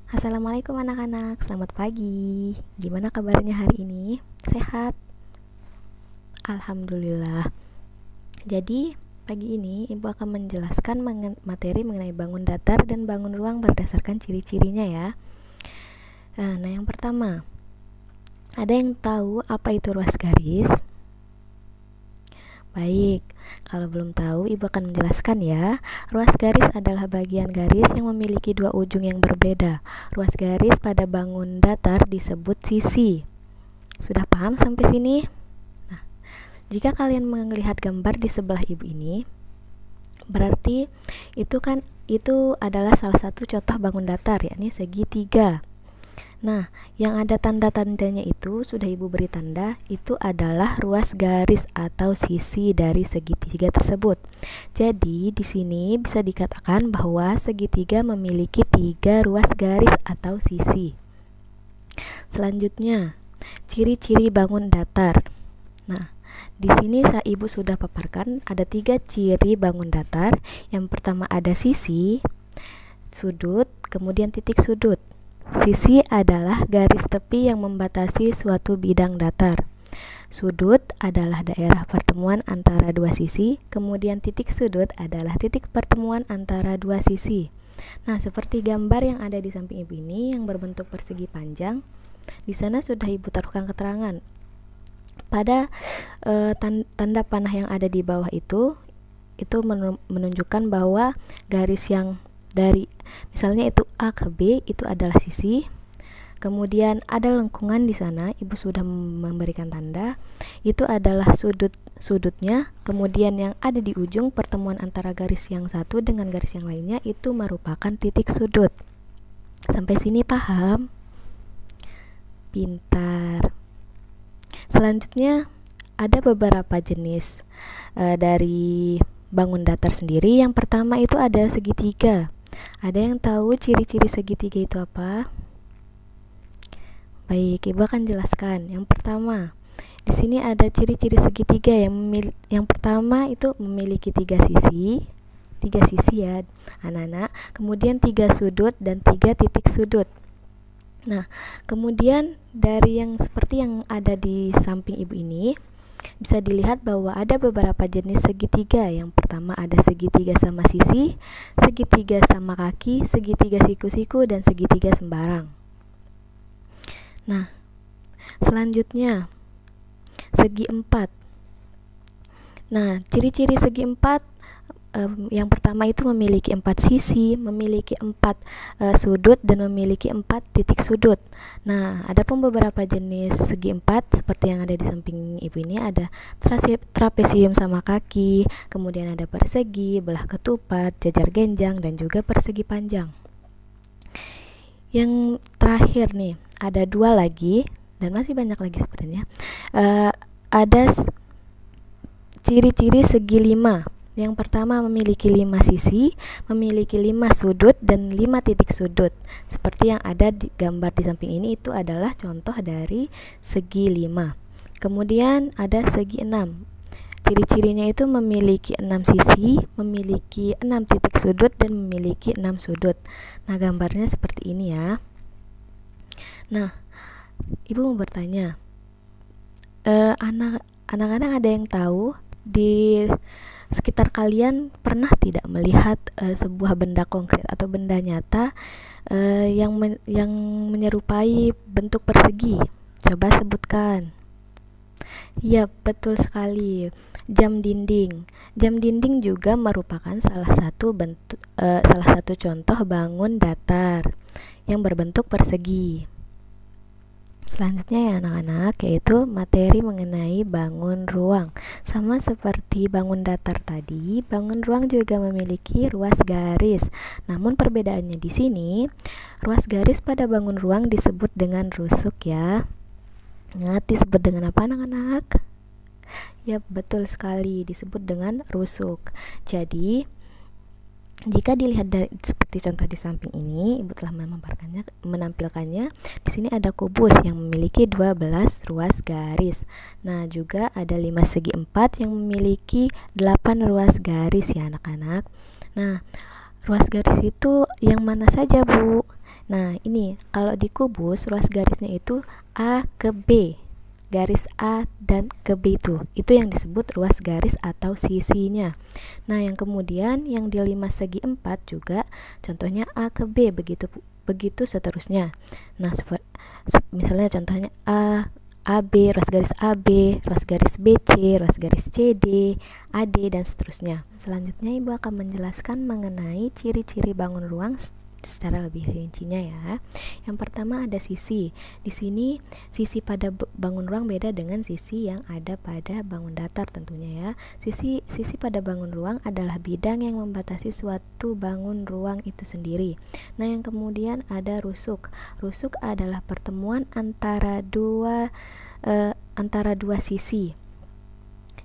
Assalamualaikum anak-anak, selamat pagi. Gimana kabarnya hari ini? Sehat? Alhamdulillah. Jadi, pagi ini Ibu akan menjelaskan materi mengenai bangun datar dan bangun ruang berdasarkan ciri-cirinya ya. Nah, yang pertama, ada yang tahu apa itu ruas garis? Baik, kalau belum tahu, Ibu akan menjelaskan ya. Ruas garis adalah bagian garis yang memiliki dua ujung yang berbeda. Ruas garis pada bangun datar disebut sisi. Sudah paham sampai sini? Nah, jika kalian melihat gambar di sebelah Ibu ini, berarti itu adalah salah satu contoh bangun datar, yakni segitiga. Nah, yang ada tanda-tandanya itu sudah Ibu beri tanda, itu adalah ruas garis atau sisi dari segitiga tersebut. Jadi, di sini bisa dikatakan bahwa segitiga memiliki 3 ruas garis atau sisi. Selanjutnya, ciri-ciri bangun datar. Nah, di sini Ibu sudah paparkan ada 3 ciri bangun datar. Yang pertama ada sisi, sudut, kemudian titik sudut. Sisi adalah garis tepi yang membatasi suatu bidang datar. Sudut adalah daerah pertemuan antara dua sisi, kemudian titik sudut adalah titik pertemuan antara dua sisi. Nah, seperti gambar yang ada di samping Ibu ini yang berbentuk persegi panjang, di sana sudah Ibu taruhkan keterangan. Pada tanda panah yang ada di bawah itu menunjukkan bahwa garis yang dari misalnya itu A ke B itu adalah sisi. Kemudian ada lengkungan di sana, Ibu sudah memberikan tanda, itu adalah sudutnya. Kemudian yang ada di ujung pertemuan antara garis yang satu dengan garis yang lainnya itu merupakan titik sudut. Sampai sini paham? Pintar. Selanjutnya ada beberapa jenis dari bangun datar sendiri. Yang pertama itu ada segitiga. Ada yang tahu ciri-ciri segitiga itu apa? Baik, Ibu akan jelaskan. Yang pertama, di sini ada ciri-ciri segitiga yang pertama itu memiliki 3 sisi ya, anak-anak. Kemudian 3 sudut dan 3 titik sudut. Nah, kemudian dari yang seperti yang ada di samping Ibu ini, bisa dilihat bahwa ada beberapa jenis segitiga. Yang pertama ada segitiga sama sisi, segitiga sama kaki, segitiga siku-siku, dan segitiga sembarang. Nah, selanjutnya segi empat. Nah, ciri-ciri segi empat, yang pertama itu memiliki 4 sisi, memiliki 4 sudut, dan memiliki 4 titik sudut. Nah, ada pun beberapa jenis segi empat seperti yang ada di samping Ibu ini, ada trapesium sama kaki, kemudian ada persegi, belah ketupat, jajar genjang, dan juga persegi panjang. Yang terakhir nih, ada 2 lagi dan masih banyak lagi sebenarnya. Ada ciri-ciri segi 5. Yang pertama memiliki 5 sisi, memiliki 5 sudut, dan 5 titik sudut. Seperti yang ada di gambar di samping ini, itu adalah contoh dari segi 5. Kemudian ada segi 6. Ciri-cirinya itu memiliki 6 sisi, memiliki 6 titik sudut, dan memiliki 6 sudut. Nah, gambarnya seperti ini ya. Nah, Ibu mau bertanya, anak-anak ada yang tahu di sekitar kalian pernah tidak melihat sebuah benda konkret atau benda nyata yang menyerupai bentuk persegi? Coba sebutkan. Ya, betul sekali. Jam dinding. Jam dinding juga merupakan salah satu contoh bangun datar yang berbentuk persegi. Selanjutnya ya anak-anak, yaitu materi mengenai bangun ruang. Sama seperti bangun datar tadi, bangun ruang juga memiliki ruas garis. Namun perbedaannya di sini, ruas garis pada bangun ruang disebut dengan rusuk ya. Ingat disebut dengan apa anak-anak? Ya, betul sekali, disebut dengan rusuk. Jadi jika dilihat seperti contoh di samping ini, Ibu telah menampilkannya. Di sini ada kubus yang memiliki 12 ruas garis. Nah, juga ada 5 segi 4 yang memiliki 8 ruas garis ya anak-anak. Nah, ruas garis itu yang mana saja, Bu? Nah, ini kalau di kubus ruas garisnya itu A ke B. Garis A dan ke B itu yang disebut ruas garis atau sisinya. Nah, yang kemudian yang di 5 segi 4 juga contohnya A ke B, begitu seterusnya. Nah, misalnya contohnya AB, ruas garis AB, ruas garis BC, ruas garis CD, AD, dan seterusnya. Selanjutnya Ibu akan menjelaskan mengenai ciri-ciri bangun ruang secara lebih rincinya ya. Yang pertama ada sisi. Di sini sisi pada bangun ruang beda dengan sisi yang ada pada bangun datar tentunya ya. Sisi pada bangun ruang adalah bidang yang membatasi suatu bangun ruang itu sendiri. Nah, yang kemudian ada rusuk. Rusuk adalah pertemuan antara dua sisi.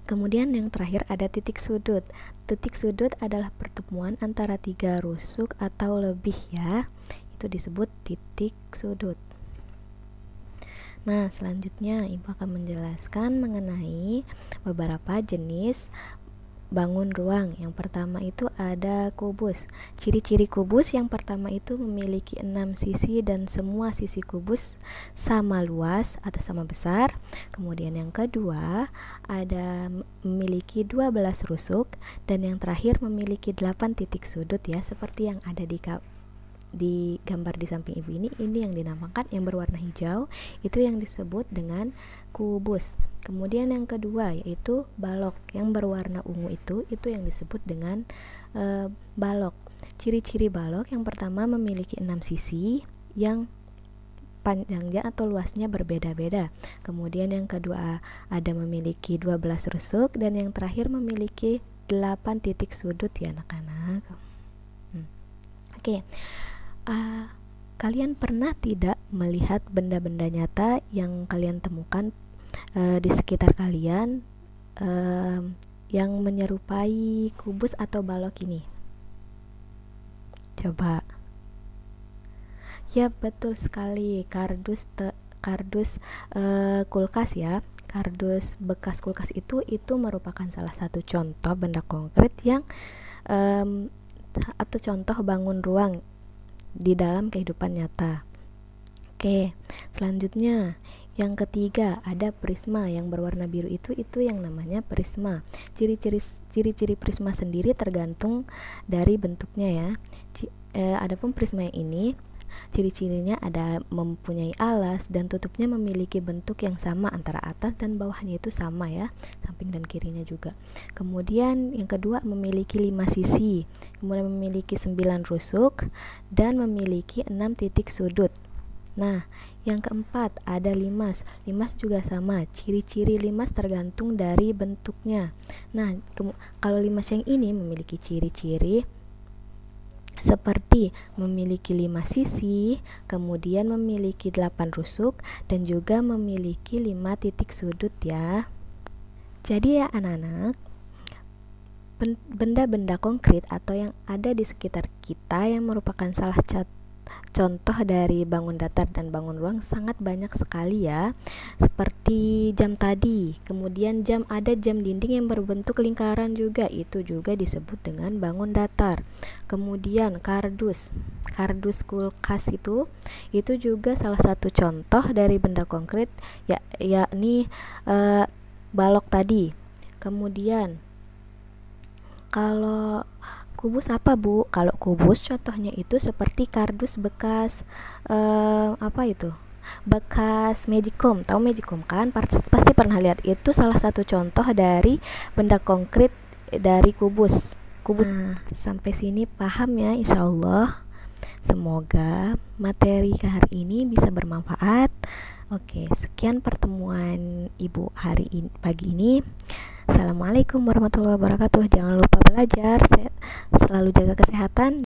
Kemudian yang terakhir ada titik sudut. Titik sudut adalah pertemuan antara 3 rusuk atau lebih ya. Itu disebut titik sudut. Nah, selanjutnya Ibu akan menjelaskan mengenai beberapa jenis bangun ruang. Yang pertama itu ada kubus. Ciri-ciri kubus yang pertama itu memiliki 6 sisi dan semua sisi kubus sama luas atau sama besar. Kemudian yang kedua ada memiliki 12 rusuk, dan yang terakhir memiliki 8 titik sudut ya, seperti yang ada di gambar di samping Ibu ini yang dinamakan yang berwarna hijau, itu yang disebut dengan kubus. Kemudian yang kedua yaitu balok, yang berwarna ungu itu yang disebut dengan balok. Ciri-ciri balok yang pertama memiliki 6 sisi yang panjangnya atau luasnya berbeda-beda. Kemudian yang kedua ada memiliki 12 rusuk, dan yang terakhir memiliki 8 titik sudut ya anak-anak. Oke. Kalian pernah tidak melihat benda-benda nyata yang kalian temukan di sekitar kalian yang menyerupai kubus atau balok ini? Coba. Ya, betul sekali, kardus kulkas ya. Kardus bekas kulkas itu merupakan salah satu contoh benda konkret yang atau contoh bangun ruang di dalam kehidupan nyata. Oke, selanjutnya yang ketiga ada prisma yang berwarna biru itu yang namanya prisma. Ciri-ciri prisma sendiri tergantung dari bentuknya ya. Adapun prisma yang ini ciri-cirinya ada mempunyai alas dan tutupnya memiliki bentuk yang sama antara atas dan bawahnya itu sama ya, samping dan kirinya juga. Kemudian yang kedua memiliki 5 sisi, kemudian memiliki 9 rusuk dan memiliki 6 titik sudut. Nah, yang keempat ada limas. Limas juga sama, ciri-ciri limas tergantung dari bentuknya. Nah, kalau limas yang ini memiliki ciri-ciri seperti memiliki 5 sisi, kemudian memiliki 8 rusuk, dan juga memiliki 5 titik sudut ya. Jadi ya anak-anak, benda-benda konkret atau yang ada di sekitar kita yang merupakan salah contoh dari bangun datar dan bangun ruang sangat banyak sekali ya. Seperti jam tadi, kemudian ada jam dinding yang berbentuk lingkaran juga, itu juga disebut dengan bangun datar. Kemudian kardus kulkas itu juga salah satu contoh dari benda konkret yakni balok tadi. Kemudian kalau kubus apa Bu? Kalau kubus contohnya itu seperti kardus bekas bekas magicom. Tahu magicom kan? Pasti pernah lihat. Itu salah satu contoh dari benda konkret dari kubus. Nah, sampai sini paham ya insyaallah. Semoga materi hari ini bisa bermanfaat. Oke, sekian pertemuan Ibu pagi ini. Assalamualaikum warahmatullahi wabarakatuh. Jangan lupa belajar, selalu jaga kesehatan.